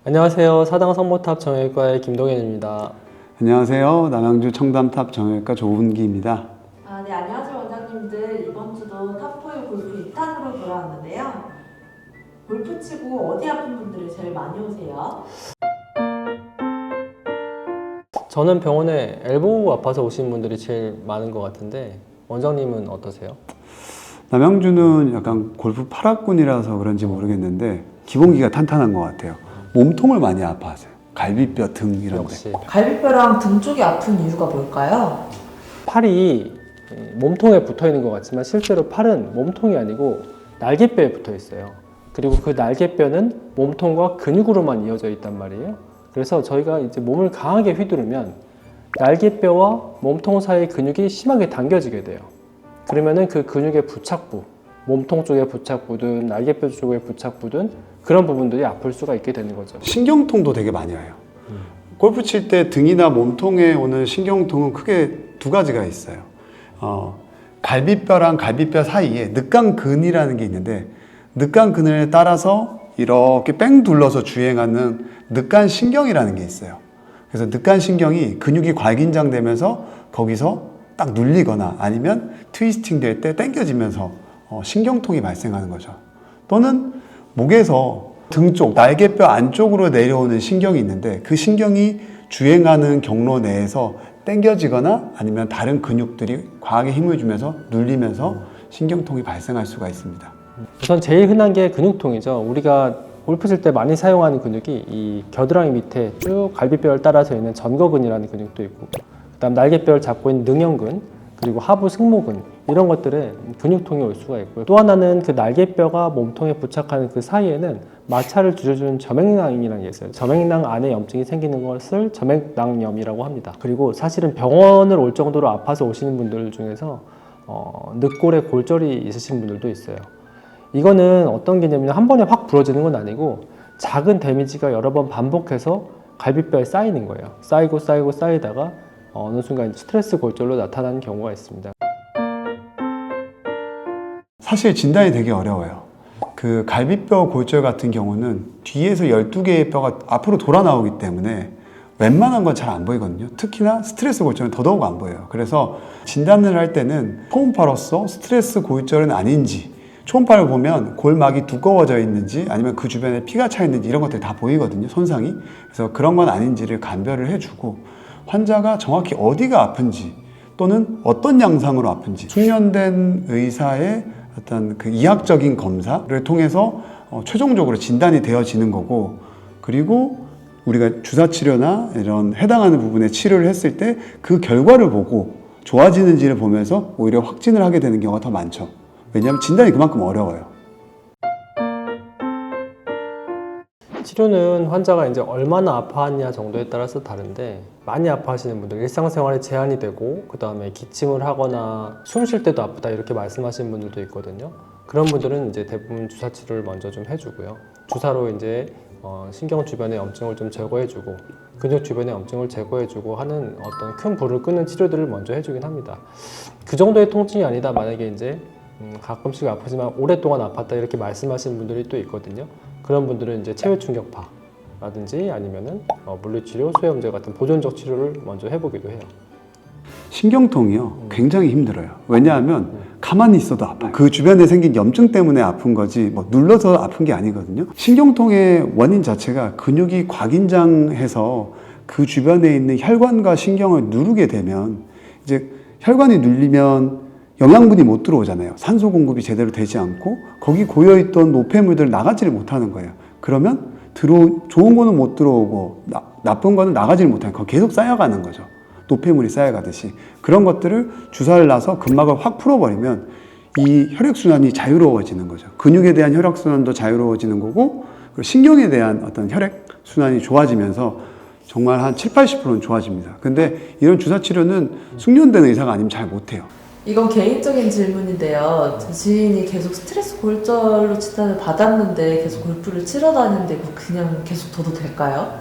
안녕하세요. 사당 성모탑 정형외과의 김동현입니다. 안녕하세요. 남양주 청담탑 정형외과 조은기입니다. 네, 안녕하세요 원장님들. 이번 주도 탑4의 골프 2탄으로 돌아왔는데요. 골프 치고 어디 아픈 분들이 제일 많이 오세요? 저는 병원에 엘보우 아파서 오신 분들이 제일 많은 것 같은데 원장님은 어떠세요? 남양주는 약간 골프 8학군이라서 그런지 모르겠는데 기본기가 탄탄한 것 같아요. 몸통을 많이 아파하세요. 갈비뼈, 등 이런 데. 역시 갈비뼈랑 등 쪽이 아픈 이유가 뭘까요? 팔이 몸통에 붙어 있는 것 같지만 실제로 팔은 몸통이 아니고 날개뼈에 붙어 있어요. 그리고 그 날개뼈는 몸통과 근육으로만 이어져 있단 말이에요. 그래서 저희가 이제 몸을 강하게 휘두르면 날개뼈와 몸통 사이 근육이 심하게 당겨지게 돼요. 그러면은 그 근육의 부착부, 몸통 쪽에 부착부든 날개뼈 쪽에 부착부든 그런 부분들이 아플 수가 있게 되는 거죠. 신경통도 되게 많이 와요. 골프 칠 때 등이나 몸통에 오는 신경통은 크게 두 가지가 있어요. 갈비뼈랑 갈비뼈 사이에 늑간근이라는 게 있는데 늑간근을 따라서 이렇게 뺑 둘러서 주행하는 늑간신경이라는 게 있어요. 그래서 늑간신경이 근육이 과긴장되면서 거기서 딱 눌리거나 아니면 트위스팅 될 때 당겨지면서 신경통이 발생하는 거죠. 또는 목에서 등 쪽, 날개뼈 안쪽으로 내려오는 신경이 있는데 그 신경이 주행하는 경로 내에서 당겨지거나 아니면 다른 근육들이 과하게 힘을 주면서 눌리면서 신경통이 발생할 수가 있습니다. 우선 제일 흔한 게 근육통이죠. 우리가 골프 칠 때 많이 사용하는 근육이 이 겨드랑이 밑에 쭉 갈비뼈를 따라서 있는 전거근이라는 근육도 있고, 그다음 날개뼈를 잡고 있는 능형근, 그리고 하부 승모근 이런 것들에 근육통이 올 수가 있고요. 또 하나는 그 날개뼈가 몸통에 부착하는 그 사이에는 마찰을 줄여주는 점액낭이라는 게 있어요. 점액낭 안에 염증이 생기는 것을 점액낭염이라고 합니다. 그리고 사실은 병원을 올 정도로 아파서 오시는 분들 중에서 늑골에 골절이 있으신 분들도 있어요. 이거는 어떤 개념이냐면 한 번에 확 부러지는 건 아니고 작은 데미지가 여러 번 반복해서 갈비뼈에 쌓이는 거예요. 쌓이고 쌓이다가 어느 순간 스트레스 골절로 나타나는 경우가 있습니다. 사실 진단이 되게 어려워요. 그 갈비뼈 골절 같은 경우는 뒤에서 12개의 뼈가 앞으로 돌아 나오기 때문에 웬만한 건 잘 안 보이거든요. 특히나 스트레스 골절은 더더욱 안 보여요. 그래서 진단을 할 때는 초음파로서 스트레스 골절은 아닌지, 초음파를 보면 골막이 두꺼워져 있는지 아니면 그 주변에 피가 차 있는지 이런 것들이 다 보이거든요, 손상이. 그래서 그런 건 아닌지를 감별을 해주고 환자가 정확히 어디가 아픈지 또는 어떤 양상으로 아픈지 숙련된 의사의 어떤 그 이학적인 검사를 통해서 최종적으로 진단이 되어지는 거고, 그리고 우리가 주사 치료나 이런 해당하는 부분에 치료를 했을 때 그 결과를 보고 좋아지는지를 보면서 오히려 확진을 하게 되는 경우가 더 많죠. 왜냐하면 진단이 그만큼 어려워요. 치료는 환자가 이제 얼마나 아파하냐 정도에 따라서 다른데, 많이 아파하시는 분들, 일상생활에 제한이 되고 그 다음에 기침을 하거나 숨 쉴 때도 아프다 이렇게 말씀하시는 분들도 있거든요. 그런 분들은 이제 대부분 주사 치료를 먼저 좀 해주고요. 주사로 이제 신경 주변의 염증을 좀 제거해주고 근육 주변의 염증을 제거해주고 하는 어떤 큰 불을 끄는 치료들을 먼저 해주긴 합니다. 그 정도의 통증이 아니다 만약에 이제 가끔씩 아프지만 오랫동안 아팠다 이렇게 말씀하시는 분들이 또 있거든요. 그런 분들은 이제 체외 충격파라든지 아니면은 물리치료, 소염제 같은 보존적 치료를 먼저 해보기도 해요. 신경통이요, 굉장히 힘들어요. 왜냐하면 가만히 있어도 아파요. 그 주변에 생긴 염증 때문에 아픈 거지 뭐 눌러서 아픈 게 아니거든요. 신경통의 원인 자체가 근육이 과긴장해서 그 주변에 있는 혈관과 신경을 누르게 되면 이제 혈관이 눌리면 영양분이 못 들어오잖아요. 산소 공급이 제대로 되지 않고 거기 고여있던 노폐물들 나가지를 못하는 거예요. 그러면 좋은 거는 못 들어오고 나쁜 거는 나가지를 못하니까 계속 쌓여가는 거죠. 노폐물이 쌓여가듯이. 그런 것들을 주사를 놔서 근막을 확 풀어버리면 이 혈액순환이 자유로워지는 거죠. 근육에 대한 혈액순환도 자유로워지는 거고, 그리고 신경에 대한 어떤 혈액순환이 좋아지면서 정말 한 70~80%는 좋아집니다. 근데 이런 주사 치료는 숙련된 의사가 아니면 잘 못해요. 이건 개인적인 질문인데요. 제 지인이 계속 스트레스 골절로 진단을 받았는데 계속 골프를 치러 다니는데 그냥 계속 둬도 될까요?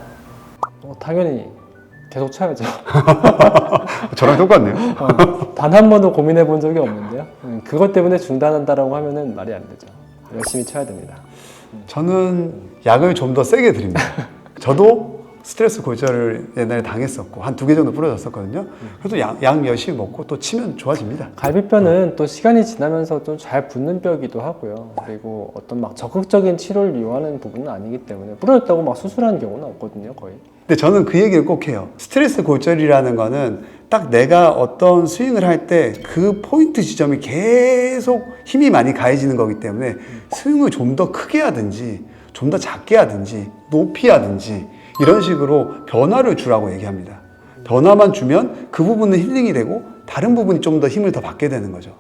당연히 계속 쳐야죠. 저랑 똑같네요. 단 한 번도 고민해 본 적이 없는데요. 그것 때문에 중단한다라고 하면은 말이 안 되죠. 열심히 쳐야 됩니다. 저는 약을 좀 더 세게 드립니다. 저도 스트레스 골절을 옛날에 당했었고 한 2개 정도 부러졌었거든요. 그래도 약 열심히 먹고 또 치면 좋아집니다. 갈비뼈는 또 시간이 지나면서 좀 잘 붙는 뼈이기도 하고요. 그리고 어떤 막 적극적인 치료를 이용하는 부분은 아니기 때문에 부러졌다고 막 수술하는 경우는 없거든요, 거의. 근데 저는 그 얘기를 꼭 해요. 스트레스 골절이라는 거는 딱 내가 어떤 스윙을 할 때 그 포인트 지점이 계속 힘이 많이 가해지는 거기 때문에 스윙을 좀 더 크게 하든지 좀 더 작게 하든지 높이 하든지 이런 식으로 변화를 주라고 얘기합니다. 변화만 주면 그 부분은 힐링이 되고 다른 부분이 좀 더 힘을 더 받게 되는 거죠.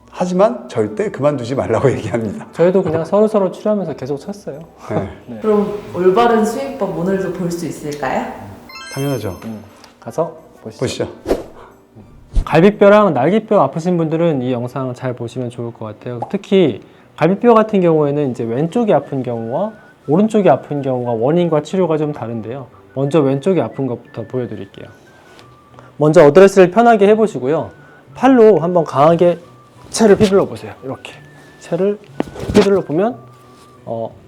하지만 절대 그만두지 말라고 얘기합니다. 저희도 그냥 서로 치료하면서 계속 쳤어요. 네, 그럼 올바른 스윙법 오늘도 볼 수 있을까요? 당연하죠. 가서 보시죠. 보시죠. 갈비뼈랑 날개뼈 아프신 분들은 이 영상 잘 보시면 좋을 것 같아요. 특히 갈비뼈 같은 경우에는 이제 왼쪽이 아픈 경우와 오른쪽이 아픈 경우가 원인과 치료가 좀 다른데요. 먼저 왼쪽이 아픈 것부터 보여드릴게요. 먼저 어드레스를 편하게 해보시고요. 팔로 한번 강하게 채를 휘둘러 보세요. 이렇게 채를 휘둘러 보면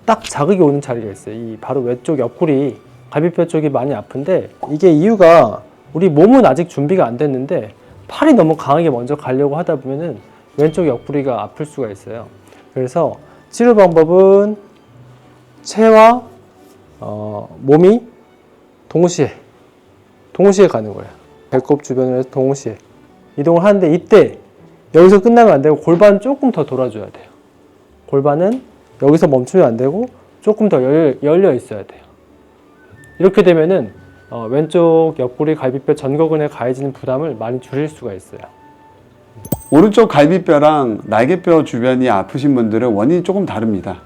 딱 자극이 오는 자리가 있어요. 이 바로 왼쪽 옆구리 갈비뼈 쪽이 많이 아픈데 이게 이유가 우리 몸은 아직 준비가 안 됐는데 팔이 너무 강하게 먼저 가려고 하다 보면은 왼쪽 옆구리가 아플 수가 있어요. 그래서 치료 방법은 채와 몸이 동시에 가는 거예요. 배꼽 주변을 해서 동시에 이동을 하는데 이때 여기서 끝나면 안 되고 골반은 조금 더 돌아줘야 돼요. 골반은 여기서 멈추면 안 되고 조금 더 열려 있어야 돼요. 이렇게 되면은 왼쪽 옆구리 갈비뼈 전거근에 가해지는 부담을 많이 줄일 수가 있어요. 오른쪽 갈비뼈랑 날개뼈 주변이 아프신 분들은 원인이 조금 다릅니다.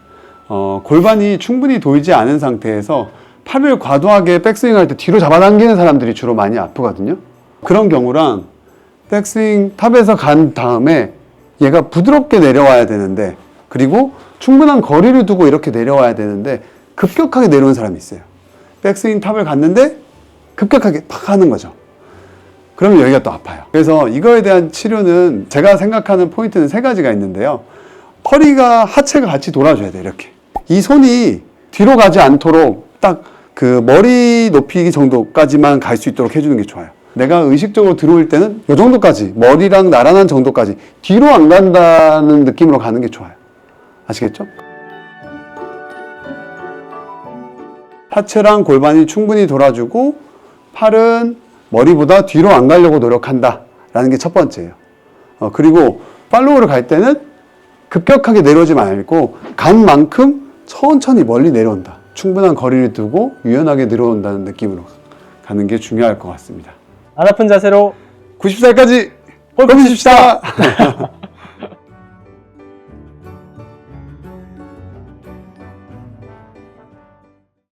골반이 충분히 돌지 않은 상태에서 팔을 과도하게 백스윙 할 때 뒤로 잡아당기는 사람들이 주로 많이 아프거든요. 그런 경우랑 백스윙 탑에서 간 다음에 얘가 부드럽게 내려와야 되는데 그리고 충분한 거리를 두고 이렇게 내려와야 되는데 급격하게 내려오는 사람이 있어요. 백스윙 탑을 갔는데 급격하게 팍 하는 거죠. 그러면 여기가 또 아파요. 그래서 이거에 대한 치료는 제가 생각하는 포인트는 3가지가 있는데요. 허리가 하체가 같이 돌아줘야 돼요. 이렇게 이 손이 뒤로 가지 않도록 딱 그 머리 높이 정도까지만 갈 수 있도록 해주는 게 좋아요. 내가 의식적으로 들어올 때는 이 정도까지, 머리랑 나란한 정도까지 뒤로 안 간다는 느낌으로 가는 게 좋아요. 아시겠죠? 하체랑 골반이 충분히 돌아주고 팔은 머리보다 뒤로 안 가려고 노력한다 라는 게 첫 번째예요. 그리고 팔로우를 갈 때는 급격하게 내려오지 말고 간 만큼 천천히 멀리 내려온다. 충분한 거리를 두고 유연하게 내려온다는 느낌으로 가는 게 중요할 것 같습니다. 안 아픈 자세로 90살까지 골프 칩시다!